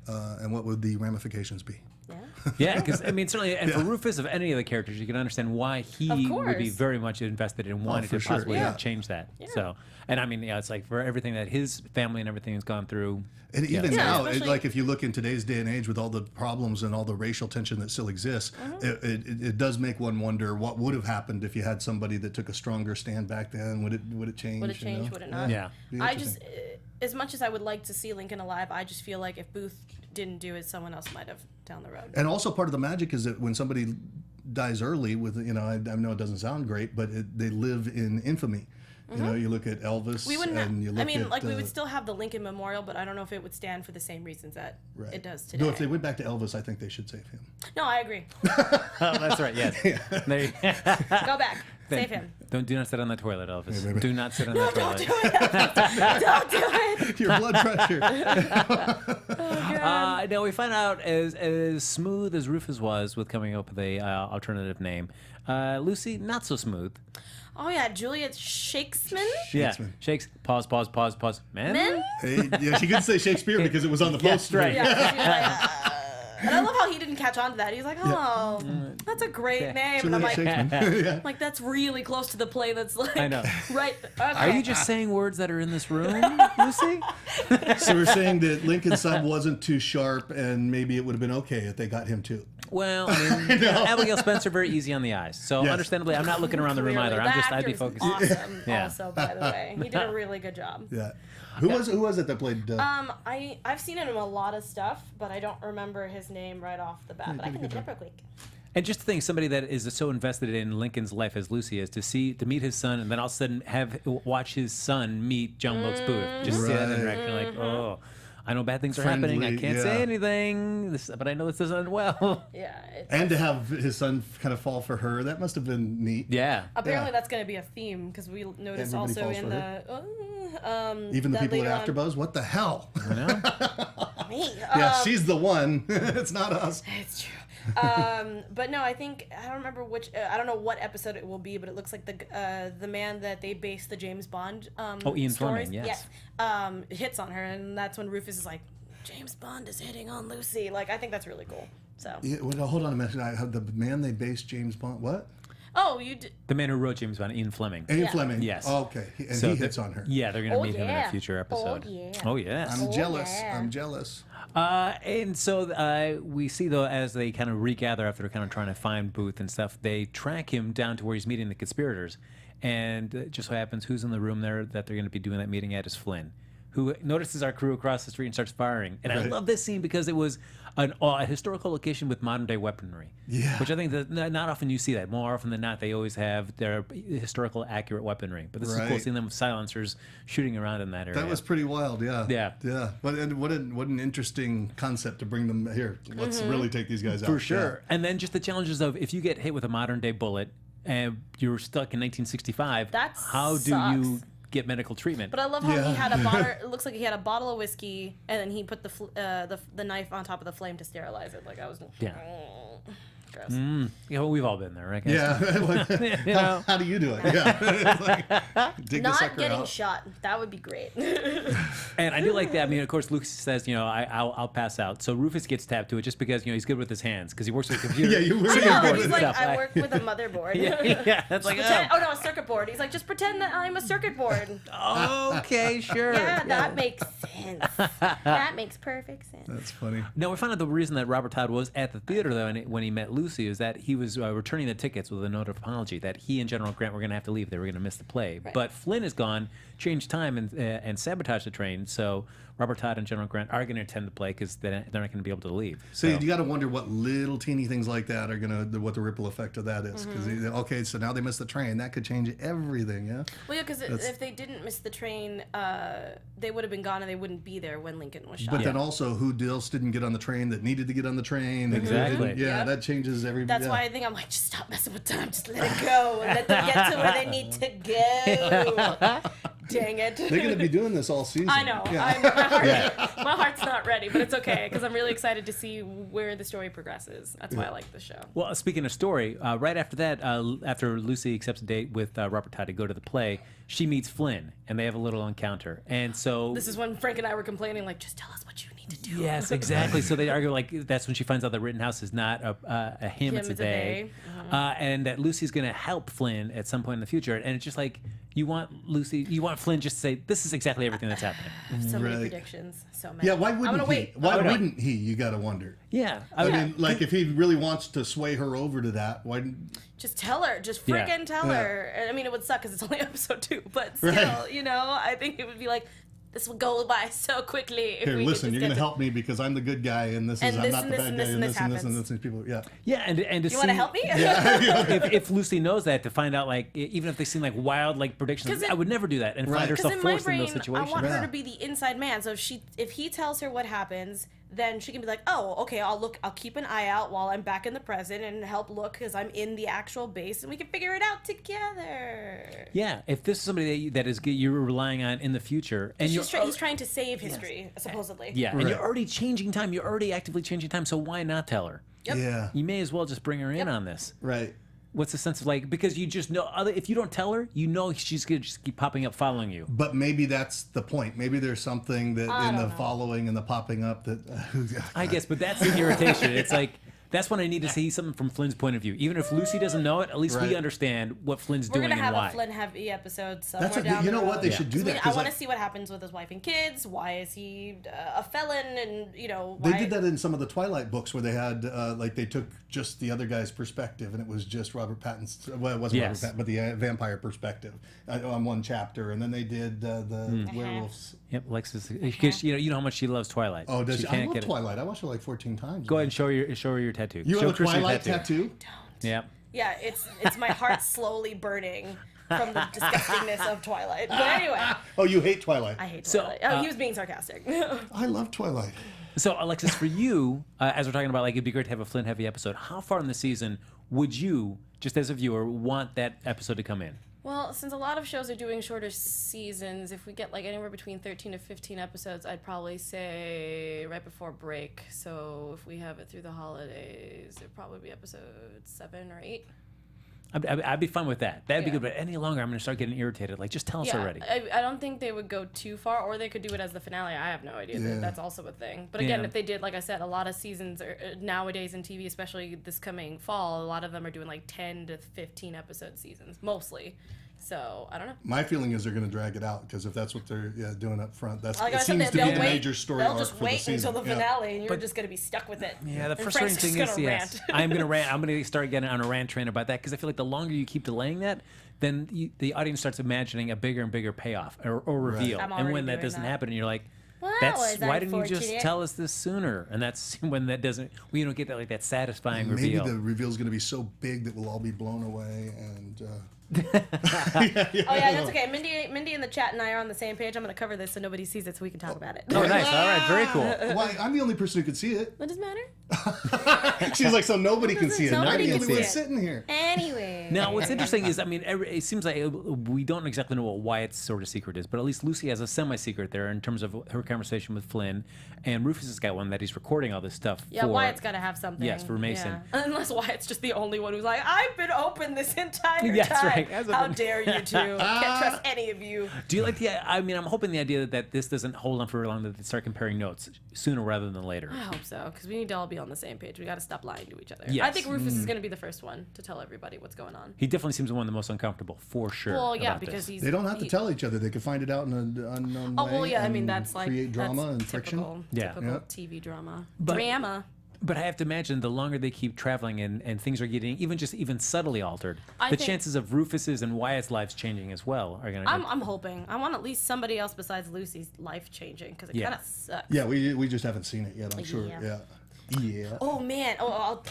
And what would the ramifications be? Yeah, because I mean, certainly, and for Rufus, of any of the characters, you can understand why he would be very much invested in wanting to possibly change that. Yeah. So, and I mean, it's like for everything that his family and everything has gone through. And even now, like if you look in today's day and age with all the problems and all the racial tension that still exists, it does make one wonder what would have happened if you had somebody that took a stronger stand back then. Would it change? Would it change? Would it not? Yeah. I just, as much as I would like to see Lincoln alive, I just feel like if Booth didn't do it, someone else might have down the road. And also part of the magic is that when somebody dies early with, I know it doesn't sound great, but they live in infamy. You look at Elvis. We wouldn't. And you look we would still have the Lincoln Memorial, but I don't know if it would stand for the same reasons that it does today. No, if they went back to Elvis, I think they should save him. No, I agree. That's right. Yes. There you Go back. Save him. Do not sit on the toilet, Elvis. Do not sit on the toilet. Don't do it. Don't do it. Your blood pressure. No, we find out as smooth as Rufus was with coming up with a alternative name, Lucy not so smooth. Oh yeah, Juliet Shakesman. Yeah, Shakes. Pause. Men? Yeah, she couldn't say Shakespeare because it was on the poster. Right. Yeah, and I love how he didn't catch on to that. He's like, "Oh, that's a great name." And I'm like, like that's really close to the play. That's like, I know. Right. Okay. Are you just saying words that are in this room, Lucy? So we're saying that Lincoln's son wasn't too sharp, and maybe it would have been okay if they got him too. Well, I mean, Abigail Spencer very easy on the eyes. So understandably, I'm not looking around the room either. I'd be focused. Awesome. Also, by the way, he did a really good job. Yeah. Who was it that played? I've seen him in a lot of stuff, but I don't remember his name right off the bat. But I can look it up real quick. And just to think, somebody that is so invested in Lincoln's life as Lucy is, to meet his son, and then all of a sudden watch his son meet John Wilkes Booth. Just see that interaction, like, oh. I know bad things are happening. I can't say anything, but I know this isn't well. Yeah. And to have his son kind of fall for her, that must have been neat. Yeah. Apparently that's going to be a theme because we noticed Everybody also in the... even the people at AfterBuzz, what the hell? I know. Me. Yeah, she's the one. It's not us. It's true. But no, I don't remember which. I don't know what episode it will be, but it looks like the man that they based the James Bond. Ian stories, Fleming. Yes. Hits on her, and that's when Rufus is like, James Bond is hitting on Lucy. Like, I think that's really cool. So. Yeah, well, hold on a minute. The man they based James Bond. What? Oh, you did. The man who wrote James Bond, Ian Fleming. Ian Fleming. Yes. Oh, okay. And so he hits on her. Yeah, they're going to meet him in a future episode. Oh, yeah. Oh, yes. I'm jealous. Yeah. I'm jealous. And so we see, though, as they kind of regather after kind of trying to find Booth and stuff, they track him down to where he's meeting the conspirators. And it just so happens who's in the room there that they're going to be doing that meeting at is Flynn, who notices our crew across the street and starts firing. And I love this scene because it was a historical location with modern-day weaponry. Yeah. Which I think that not often you see that. More often than not, they always have their historical accurate weaponry. But this is cool, seeing them with silencers shooting around in that area. That was pretty wild, yeah. Yeah. Yeah. But what an interesting concept to bring them here. Let's really take these guys out. For sure. Yeah. And then just the challenges of if you get hit with a modern-day bullet and you're stuck in 1965, how do you get medical treatment? But I love how he had a bottle. It looks like he had a bottle of whiskey, and then he put the knife on top of the flame to sterilize it. Like I was. Gross. You know, we've all been there, right? Guys? Yeah. You know? How do you do it? Yeah. Dig the Not sucker getting out. shot. That would be great. And I do like that. I mean, of course, Luke says, I'll pass out. So Rufus gets tapped to it just because, he's good with his hands because he works with a computer. Yeah, you work I with know. it. He's and like, stuff. I work with a motherboard. Yeah, that's like, Oh no, a circuit board. He's like, just pretend that I'm a circuit board. okay, sure. Yeah, that makes sense. That makes perfect sense. That's funny. Now, we found out the reason that Robert Todd was at the theater, though, when he met Lucy, is that he was returning the tickets with a note of apology that he and General Grant were going to have to leave. They were going to miss the play. Right. But Flynn is gone, changed time, and sabotaged the train. So Robert Todd and General Grant are going to attend the play because they're not going to be able to leave. So you got to wonder what little teeny things like that are what the ripple effect of that is. Because okay, so now they missed the train. That could change everything. Yeah. Well, yeah, because if they didn't miss the train, they would have been gone and they wouldn't be there when Lincoln was shot. But then also, who else didn't get on the train that needed to get on the train? Exactly. Yeah, that changes every. That's why I think I'm like, just stop messing with time. Just let it go and let them get to where they need to go. Dang it. They're going to be doing this all season. I know. Yeah. My heart's not ready, but it's okay because I'm really excited to see where the story progresses. That's why I like the show. Well, speaking of story, right after that, after Lucy accepts a date with Robert Todd to go to the play, she meets Flynn, and they have a little encounter. And so this is when Frank and I were complaining, like, just tell us what you need to do. Yes, exactly. So they argue like that's when she finds out the Rittenhouse is not a him, it's a they. And that Lucy's going to help Flynn at some point in the future. And it's just like you want Flynn just to say this is exactly everything that's happening. So many predictions. So many. Yeah, why wouldn't he? Why wouldn't he? You got to wonder. Yeah. I mean, like if he really wants to sway her over to that, why? Just tell her. Just friggin' tell her. I mean, it would suck because it's only episode 2, but still, I think it would be like, this will go by so quickly. If Here, we listen, could you're going to help me because I'm the good guy, and this is I'm not the bad guy, and this and this and people. Yeah. Yeah, and to you want to help me? if Lucy knows that, to find out like even if they seem like wild like predictions, I would never do that and find herself forced in those situations. I want her to be the inside man. So if he tells her what happens, then she can be like, oh, okay, I'll keep an eye out while I'm back in the present and help look because I'm in the actual base and we can figure it out together. Yeah, if this is somebody that is you're relying on in the future, and he's trying to save history, supposedly. Yeah, and you're already changing time. You're already actively changing time. So why not tell her? Yep. Yeah. You may as well just bring her in on this. Right. What's the sense of like, because you just know, if you don't tell her, you know she's going to just keep popping up following you. But maybe that's the point. Maybe there's something that in the following and the popping up that... I guess, but that's the irritation. It's like, that's when I need to see something from Flynn's point of view. Even if Lucy doesn't know it, at least we understand what Flynn's doing and why. We're going to have a Flynn Heavy episode somewhere down you the know road. what? They should do that. I want to see what happens with his wife and kids. Why is he a felon? And, why... They did that in some of the Twilight books where they had, they took just the other guy's perspective, and it was just Robert Pattinson's, well, it wasn't Robert Pattinson, but the vampire perspective on one chapter. And then they did the werewolves. Yep, Alexis, because you know how much she loves Twilight. Oh, does she? I love get Twilight. I watched it like 14 times. Go ahead and show her your tattoo. You show have a Twilight tattoo? Don't. Yeah. Yeah, it's my heart slowly burning from the disgustingness of Twilight. But anyway. Oh, you hate Twilight? I hate Twilight. He was being sarcastic. I love Twilight. So, Alexis, for you, as we're talking about, like, it'd be great to have a Flint Heavy episode. How far in the season would you, just as a viewer, want that episode to come in? Well, since a lot of shows are doing shorter seasons, if we get like anywhere between 13 to 15 episodes, I'd probably say right before break. So if we have it through the holidays, it'd probably be episode 7 or 8. I'd be fine with that. That'd be good. But any longer, I'm going to start getting irritated. Like, just tell us already. I don't think they would go too far, or they could do it as the finale. I have no idea. That's also a thing. But again, if they did, like I said, a lot of seasons nowadays in TV, especially this coming fall, a lot of them are doing like 10 to 15 episode seasons, mostly. So, I don't know. My feeling is they're going to drag it out, because if that's what they're doing up front, it like seems to be the major story arc for the season. They'll just wait until the finale, and you're just going to be stuck with it. Yeah, the frustrating thing is, yes, I'm going to rant. I'm going to start getting on a rant train about that, because I feel like the longer you keep delaying that, then the audience starts imagining a bigger and bigger payoff or reveal. Right. And when that doesn't happen, and you're like, why didn't you just tell us this sooner? And that's when that doesn't, we don't get that, like, that satisfying reveal. Maybe the reveal is going to be so big that we'll all be blown away, and... that's okay. Mindy in the chat and I are on the same page. I'm going to cover this so nobody sees it so we can talk about it. Oh, nice. All right. Very cool. Why? I'm the only person who could see it. What does it matter? She's like, so nobody can see it. Nobody I'm can the only see one it. sitting here. Anyway. Now, what's interesting is, I mean, it seems like we don't exactly know what Wyatt's sort of secret is, but at least Lucy has a semi-secret there in terms of her conversation with Flynn, and Rufus has got one that he's recording all this stuff for. Yeah, Wyatt's got to have something. Yes, for Mason. Yeah. Unless Wyatt's just the only one who's like, I've been open this entire time. That's right. How dare you two? Can't trust any of you. Do you like I'm hoping the idea that this doesn't hold on for long, that they start comparing notes sooner rather than later. I hope so, because we need to all be on the same page. We got to stop lying to each other. Yes. I think Rufus is going to be the first one to tell everybody what's going on. He definitely seems the one the most uncomfortable, for sure. Well, yeah, because this. They don't have to tell each other. They can find it out in an unknown way. Oh, well, yeah, I mean, that's like... create drama and typical, friction. Yeah. Typical TV drama. But- Drama. But I have to imagine the longer they keep traveling and things are getting even subtly altered, the chances of Rufus's and Wyatt's lives changing as well are going to. I'm hoping. I want at least somebody else besides Lucy's life changing because it kind of sucks. Yeah, we just haven't seen it yet. I'm sure. Yeah. Yeah. Oh man!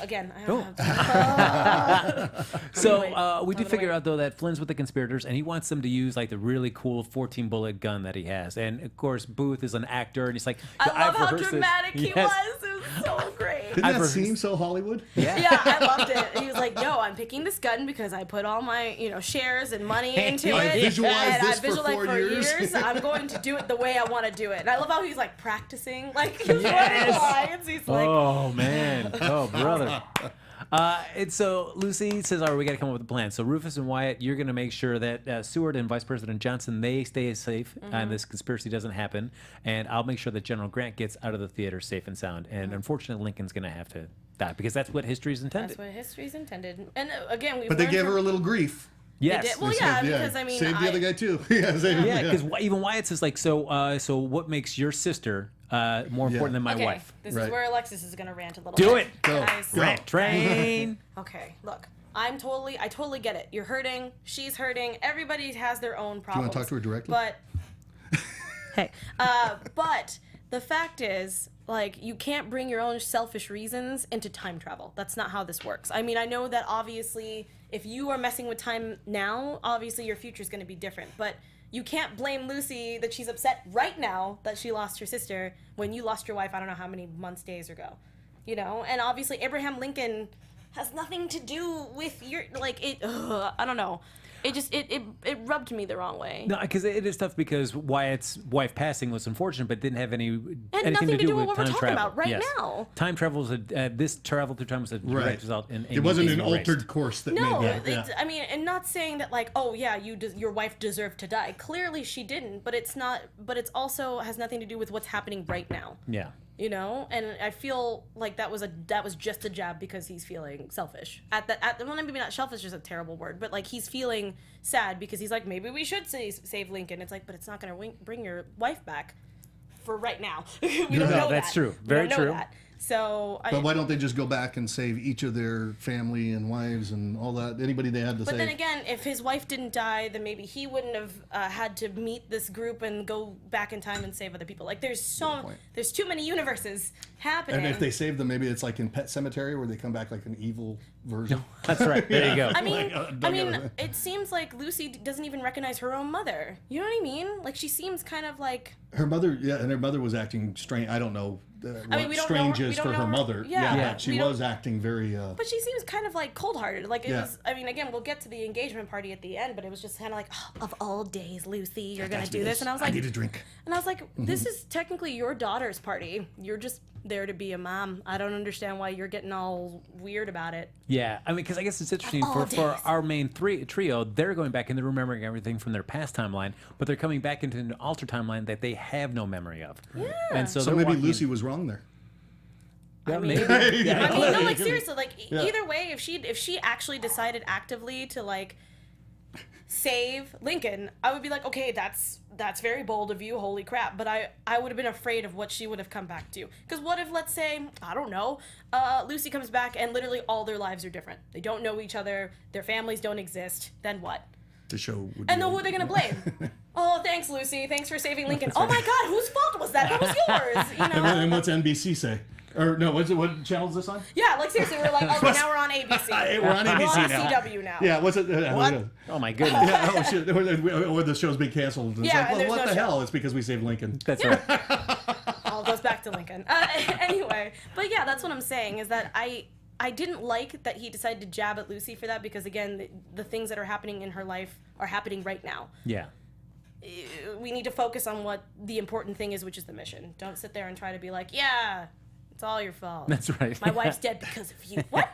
Again, I don't have So we do figure out though that Flynn's with the conspirators, and he wants them to use like the really cool 14-bullet gun that he has. And of course, Booth is an actor, and he's like, I love how dramatic he he was. It was so great. Didn't that seem so Hollywood? Yeah. Yeah, I loved it. He was like, "No, I'm picking this gun because I put all my, shares and money into it. I visualized and this I visualized for 4 years. I'm going to do it the way I want to do it." And I love how he's like practicing, like he's running lines. He's like, "Oh man, oh brother." And so Lucy says, "All right, we got to come up with a plan." So Rufus and Wyatt, you're going to make sure that Seward and Vice President Johnson, they stay safe and this conspiracy doesn't happen. And I'll make sure that General Grant gets out of the theater safe and sound. And unfortunately, Lincoln's going to have to die because that's what history's intended. That's what history's intended. And again, But they gave her a little grief. Yes. Well, yeah, because I mean, saved the other guy too. Yeah, because even Wyatt says like, so what makes your sister more important than my wife? This is where Alexis is going to rant a little Do bit. it. Go. Guys. Rant train. Okay, look. I totally get it. You're hurting. She's hurting. Everybody has their own problems. talk to her directly? But hey, but the fact is, like, you can't bring your own selfish reasons into time travel. That's not how this works. I mean, I know that obviously, if you are messing with time now, obviously your future is going to be different. But you can't blame Lucy that she's upset right now that she lost her sister when you lost your wife. I don't know how many months, days ago. And obviously Abraham Lincoln has nothing to do with your, like, it, I don't know. It just, it rubbed me the wrong way. No, because it is tough because Wyatt's wife passing was unfortunate, but didn't have anything nothing to do with what we're time talking travel. about right now. Time travel was this travel through time was a direct result in it wasn't an erased. altered course that No, made that. I mean, and not saying that like, oh yeah, your wife deserved to die. Clearly she didn't, but it's not. But it's also has nothing to do with what's happening right now. Yeah. And I feel like that was just a jab because he's feeling selfish. Well, maybe not selfish is a terrible word, but like he's feeling sad because he's like, maybe we should save Lincoln. It's like, but it's not going to bring your wife back for right now. We don't know that. That's true. Very true. That. So, but why don't they just go back and save each of their family and wives and all that? Anybody they had to save. But then again, if his wife didn't die, then maybe he wouldn't have had to meet this group and go back in time and save other people. Like there's too many universes happening. And if they save them, maybe it's like in Pet Sematary where they come back like an evil version. That's right. There you go. I mean, it seems like Lucy doesn't even recognize her own mother. You know what I mean? Like she seems kind of like her mother. Yeah, and her mother was acting strange. I don't know. We don't strange know is for her mother. Yeah, she was acting very. But she seems kind of like cold-hearted. Like it was. I mean, again, we'll get to the engagement party at the end, but it was just kind of like, oh, of all days, Lucy, you're gonna do this, and I was like, I need a drink. And I was like, this is technically your daughter's party. You're just there to be a mom. I don't understand why you're getting all weird about it. Yeah, I mean, because I guess it's interesting for our main trio, they're going back and they're remembering everything from their past timeline, but they're coming back into an altered timeline that they have no memory of. Yeah. And so maybe Lucy was wrong there. Yeah, maybe. Yeah. I mean, no, like seriously, like either way, if she actually decided actively to like save Lincoln, I would be like, okay, that's very bold of you, holy crap. But I would have been afraid of what she would have come back to. Because what if, let's say, I don't know, Lucy comes back and literally all their lives are different. They don't know each other, their families don't exist. Then what? The show would. And then who are they gonna blame? Oh, thanks, Lucy. Thanks for saving Lincoln. Oh my God, whose fault was that? It was yours. And what's NBC say? Or no, what channel is this on? Yeah, like seriously, we're like, oh, now we're on ABC. We're on ABC now. CW now. Yeah, what's it? What? Oh my goodness. Yeah, oh shit! Or the show's being canceled. It's like, well, what the hell? It's because we saved Lincoln. That's right. All goes back to Lincoln. Anyway, but yeah, that's what I'm saying is that I didn't like that he decided to jab at Lucy for that because again, the things that are happening in her life are happening right now. Yeah. We need to focus on what the important thing is, which is the mission. Don't sit there and try to be like, yeah, it's all your fault. That's right. My wife's dead because of you. What?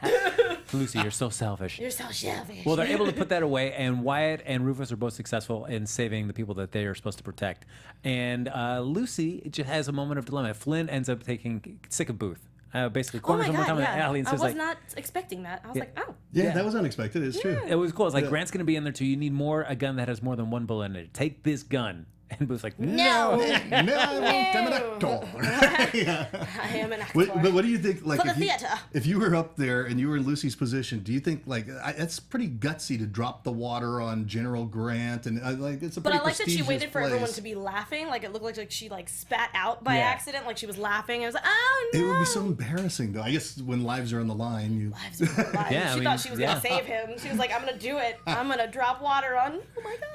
Lucy, you're so selfish. You're so selfish. Well, they're able to put that away, and Wyatt and Rufus are both successful in saving the people that they are supposed to protect. And Lucy just has a moment of dilemma. Flynn ends up taking sick of Booth. Basically, corners him one time in the alley and says, I was not expecting that. I was like, oh. Yeah, that was unexpected. It's true. It was cool. It's like, Grant's going to be in there too. You need a gun that has more than one bullet in it. Take this gun. And Booth's like, No. No, I won't. I'm an actor. Yeah. I am an actor. But what do you think? Like, For the theater. if you were up there and you were in Lucy's position, do you think like it's pretty gutsy to drop the water on General Grant and like it's a But pretty I like that she prestigious waited for everyone place. to be laughing. Like it looked like she like spat out by Yeah. accident, like she was laughing. I was like, oh no. It would be so embarrassing though. I guess when lives are on the line, you. Lives are alive. Yeah, I she mean, thought she was yeah. gonna save him. She was like, I'm gonna do it. I'm gonna drop water on. Oh my god.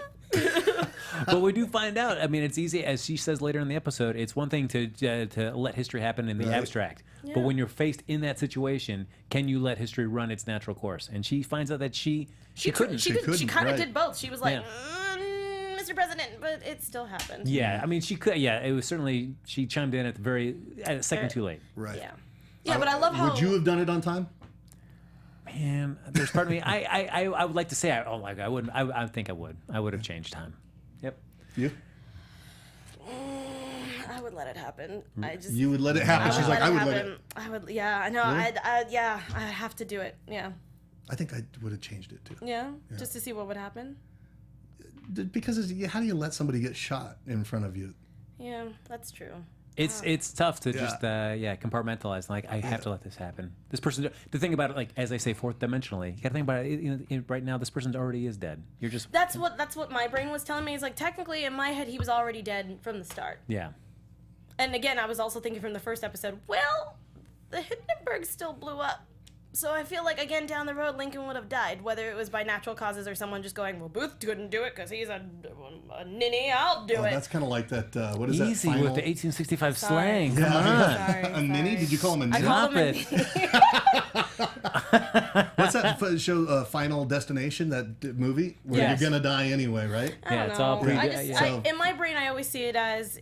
But we do find out. I mean, it's easy, as she says later in the episode. It's one thing to let history happen in the Right. abstract, Yeah. but when you're faced in that situation, can you let history run its natural course? And she finds out that she couldn't. She couldn't, kind of right. did both. She was like, Yeah. Mr. President, but it still happened. Yeah, I mean, she could. Yeah, it was certainly she chimed in at a second too late. Right. Yeah. Yeah, but I love how. Would you have done it on time? Man, there's part of me. I would like to say I wouldn't. I think I would. I would have changed time. Yep. You? I would let it happen. I just. You would let it happen. She's like, I would let it. I would. Yeah, I know. Really? Yeah, I have to do it. Yeah. I think I would have changed it too. Yeah. Just to see what would happen. Because how do you let somebody get shot in front of you? Yeah, that's true. It's tough to just compartmentalize. Like, I have to let this happen. This person. The thing about it, like as I say, fourth dimensionally, you got to think about it. Right now, this person already is dead. You're just That's what my brain was telling me. Is like technically in my head he was already dead from the start. yeah. And again, I was also thinking from the first episode. Well, the Hindenburg still blew up. So I feel like, again, down the road, Lincoln would have died, whether it was by natural causes or someone just going, well, Booth couldn't do it because he's a ninny, I'll do it. That's kind of like that, what is Easy that? with the 1865 Sorry. slang. Come Yeah. on. Sorry, A ninny? sorry. Did you call him a I ninny? called him a Stop ninny. What's that show, Final Destination, that movie? Where Yes. you're going to die anyway, right? I Yeah, don't it's all know. pretty I good, just, yeah. So- in my brain, I always see it as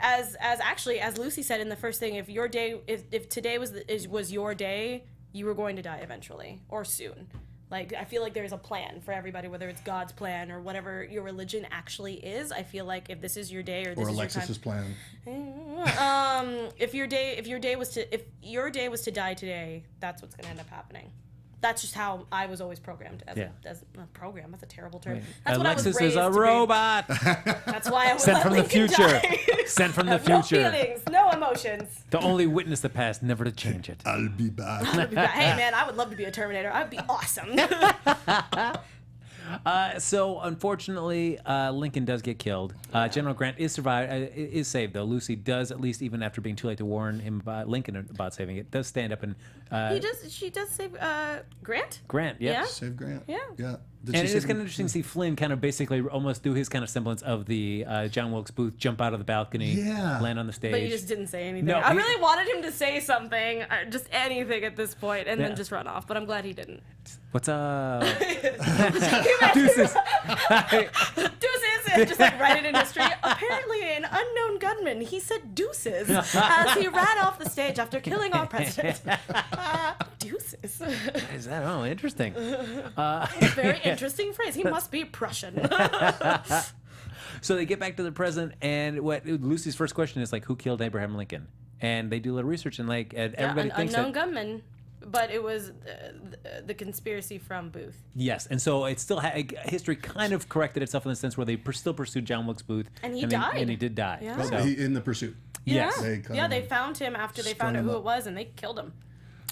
actually, as Lucy said in the first thing, if your day, if today was your day, you were going to die eventually or soon. Like, I feel like there's a plan for everybody, whether it's God's plan or whatever your religion actually is. I feel like if this is your day or this Or is Alexis's your time, if your day was to die today, that's what's going to end up happening. That's just how I was always programmed as a program. That's a terrible term. That's what I was Alexis raised is a to be. robot. That's why I was Sent from the Lincoln future. die. Sent from the Have no future. feelings, no emotions. To only witness the past, never to change it. I'll be back. Hey man, I would love to be a Terminator. I'd be awesome. So unfortunately, Lincoln does get killed. General Grant is saved though. Lucy does, at least even after being too late to warn him about Lincoln about saving it, does stand up and She does save Grant. Grant. Yep. Yeah. Save Grant. Yeah. Yeah. Did And she it is save kind him? of interesting to see Flynn kind of basically almost do his kind of semblance of the John Wilkes Booth, jump out of the balcony, Yeah. land on the stage. But you just didn't say anything. No, I he- really wanted him to say something, just anything at this point, and Yeah. then just run off. But I'm glad he didn't. What's up? Deuces. Deuces. Deuces, and just like write it in history. Apparently, an unknown gunman, he said deuces as he ran off the stage after killing our president. Deuces. Is that interesting? Very interesting phrase. He must be Prussian. So they get back to the present, and what Lucy's first question is like, who killed Abraham Lincoln? And they do a little research, and like everybody an thinks unknown that gunman, but it was the conspiracy from Booth. yes, and so it's still history kind of corrected itself in the sense where they still pursued John Wilkes Booth, And he they- died. and he did die. Yeah. So, In the pursuit. yes. They kind Yeah, of they found him after they strung found out him who up. it was, and they killed him.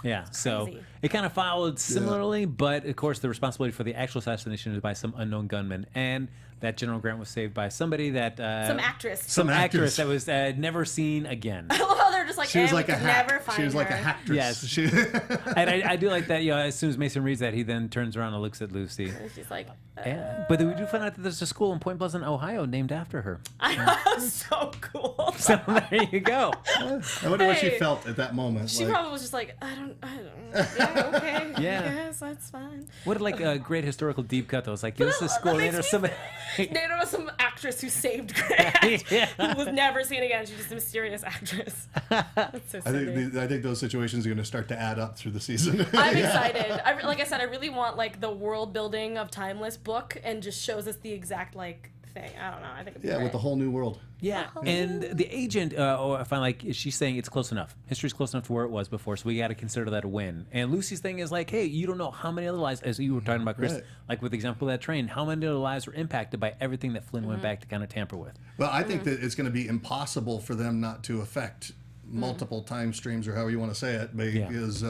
Yeah, so crazy. it kind of followed similarly, but of course the responsibility for the actual assassination is by some unknown gunman, and that General Grant was saved by somebody that Some actress. some actress actress. that was never seen again. I love how they're just like, She was we like a could hack. never find She was like a her. hacktress. Yes. She, And I do like that. As soon as Mason reads that, he then turns around and looks at Lucy. And she's like, Yeah, but we do find out that there's a school in Point Pleasant, Ohio, named after her. so cool. So there you go. I wonder what she Hey. felt at that moment. She like, probably was just like, I don't yeah, okay. Yeah. I guess that's fine. What a great historical deep cut though. It's like this is that school makes named after me- somebody. There was some actress who saved Grant, Yeah. who was never seen again. She's just a mysterious actress. That's so silly. I think those situations are going to start to add up through the season. I'm excited. Like I said, I really want like the world building of Timeless book, and just shows us the exact like thing. I don't know. I think it'd be Yeah, great. with the whole new world. Yeah, and the agent, I find like she's saying it's close enough. History's close enough to where it was before, so we got to consider that a win. And Lucy's thing is like, hey, you don't know how many other lives, as you were talking about, Chris, Right. like with the example of that train, how many other lives were impacted by everything that Flynn went back to kind of tamper with. Well, I think that it's going to be impossible for them not to affect Mm-hmm. multiple time streams, or however you want to say it, because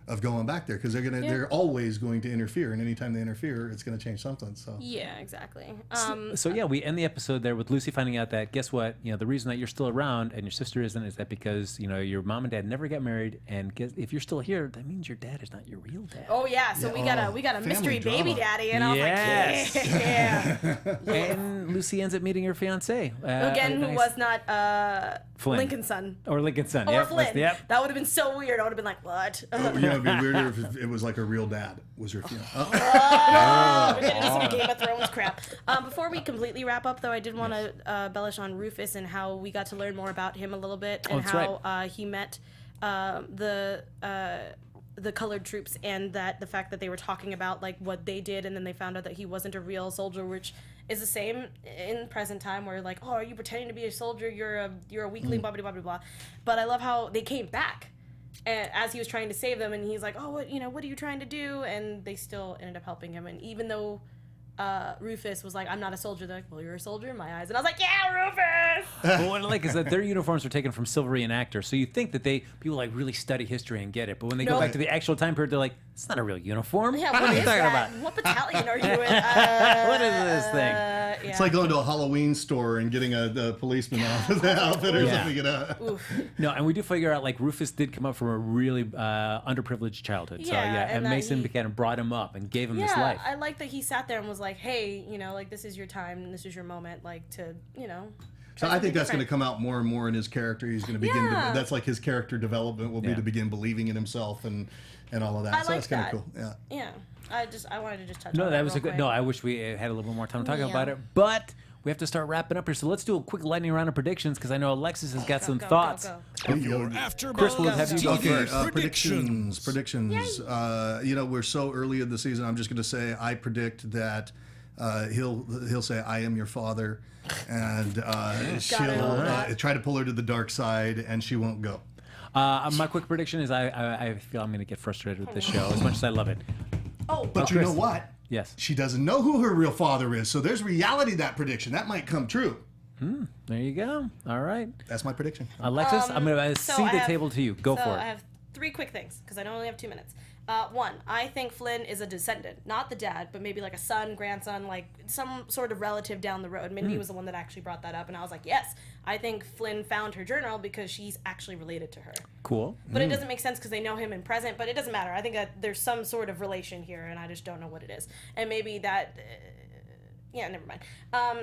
of going back there, because they're always going to interfere, and anytime they interfere, it's going to change something. So Yeah, exactly. So yeah, we end the episode there with Lucy finding out that guess what? You know, the reason that you're still around and your sister isn't is that because you know your mom and dad never got married, and if you're still here, that means your dad is not your real dad. Oh yeah, so we got a family mystery baby drama. daddy, and I was Yes. like, yeah. And Lucy ends up meeting her fiance Again, who was not Flynn. Lincoln's son. or Lincoln's son. Or Yep, Flynn. Yep. That would have been so weird. I would have been like, what? you know, it'd be weirder if it was like a real dad was your fiance. We're getting into some Game of Thrones crap. Before we completely wrap up, though, I did want to embellish on Rufus and how we got to learn more about him a little bit, and that's how he met the colored troops, and that the fact that they were talking about like what they did, and then they found out that he wasn't a real soldier, which is the same in present time, where like, oh, are you pretending to be a soldier? You're a weakling, blah blah blah blah blah. But I love how they came back. And as he was trying to save them, and he's like, "Oh, what are you trying to do?" And they still ended up helping him. And even though Rufus was like, "I'm not a soldier," they're like, "Well, you're a soldier in my eyes." And I was like, "Yeah, Rufus!" But what I like is that their uniforms were taken from Silvery and Actor, so you think that people like really study history and get it, but when they go Nope. back to the actual time period, they're like, "It's not a real uniform. Yeah, what what are you is talking that? about? What battalion are you in? What is this thing?" Yeah. It's like going to a Halloween store and getting a policeman outfit or Yeah. something. You know? Oof. No, and we do figure out like Rufus did come up from a really underprivileged childhood. So Yeah, yeah, and and that Mason he- kind of brought him up and gave him this Yeah, life. I like that he sat there and was like, "Hey, like this is your time, and this is your moment, like to, So I think that's going to come out more and more in his character. He's going to begin. Yeah. That's like his character development will be Yeah. to begin believing in himself and all of that. I So like that's kind that. of cool. Yeah. Yeah. I wanted to just touch No, on that was real a good. quick. No, I wish we had a little bit more time talking Yeah. about it, but we have to start wrapping up here. So let's do a quick lightning round of predictions because I know Alexis has got some Go, thoughts. go. Your Chris, AfterBuzz we'll have you go TV first. Predictions. We're so early in the season. I'm just going to say I predict that he'll say I am your father, and she'll try to pull her to the dark side, and she won't go. My quick prediction is I feel I'm going to get frustrated with this show as much as I love it. Oh, But you Chris. know what? Yes. She doesn't know who her real father is, so there's reality to that prediction. That might come true. There you go. All right. That's my prediction. Alexis, I'm going to so cede I the have- table to you. Go so for I it. have 3 quick things because I only have 2 minutes. One, I think Flynn is a descendant, not the dad, but maybe like a son, grandson, like some sort of relative down the road. Mindy was the one that actually brought that up, and I was like, yes, I think Flynn found her journal because she's actually related to her. Cool. But it doesn't make sense because they know him in present, but it doesn't matter. I think that there's some sort of relation here, and I just don't know what it is. And maybe that... yeah, never mind.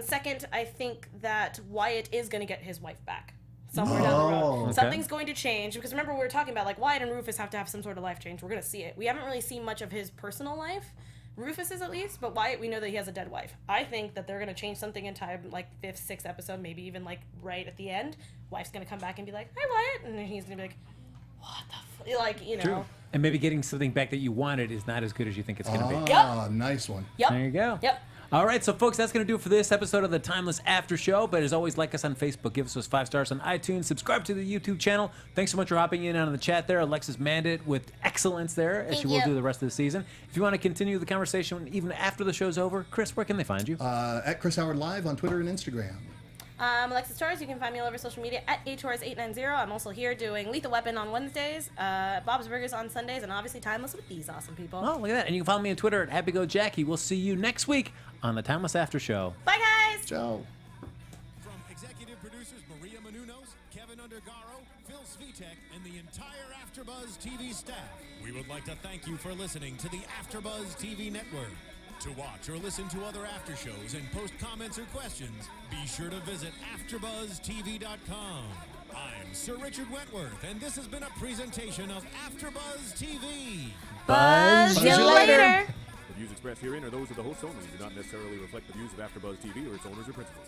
Second, I think that Wyatt is going to get his wife back somewhere down the road. Okay. Something's going to change because remember we were talking about like Wyatt and Rufus have to have some sort of life change. We're going to see it. We haven't really seen much of his personal life. Rufus is at least, but Wyatt, we know that he has a dead wife. I think that they're going to change something in time, like 5th, 6th episode, maybe even like right at the end. Wife's going to come back and be like, "Hi, Wyatt," and then he's going to be like, "What the like, True. And maybe getting something back that you wanted is not as good as you think it's going to be. Ah, nice one. Yep. There you go. Yep. All right, so folks, that's going to do it for this episode of the Timeless After Show. But as always, like us on Facebook, give us those 5 stars on iTunes, subscribe to the YouTube channel. Thanks so much for hopping in on the chat there. Alexis manned it with excellence there, as Thank she will you. do the rest of the season. If you want to continue the conversation even after the show's over, Chris, where can they find you? At Chris Howard Live on Twitter and Instagram. I'm Alexis Torres. You can find me all over social media at atorres890. I'm also here doing Lethal Weapon on Wednesdays, Bob's Burgers on Sundays, and obviously Timeless with these awesome people. Oh, look at that. And you can follow me on Twitter at HappyGoJackie. We'll see you next week on the Timeless After Show. Bye, guys! Ciao. From executive producers Maria Menounos, Kevin Undergaro, Phil Svitek, and the entire AfterBuzz TV staff, we would like to thank you for listening to the AfterBuzz TV network. To watch or listen to other after shows and post comments or questions, be sure to visit AfterBuzzTV.com. I'm Sir Richard Wentworth, and this has been a presentation of AfterBuzz TV. Buzz you later! The views expressed herein are those of the hosts only and do not necessarily reflect the views of AfterBuzz TV or its owners or principals.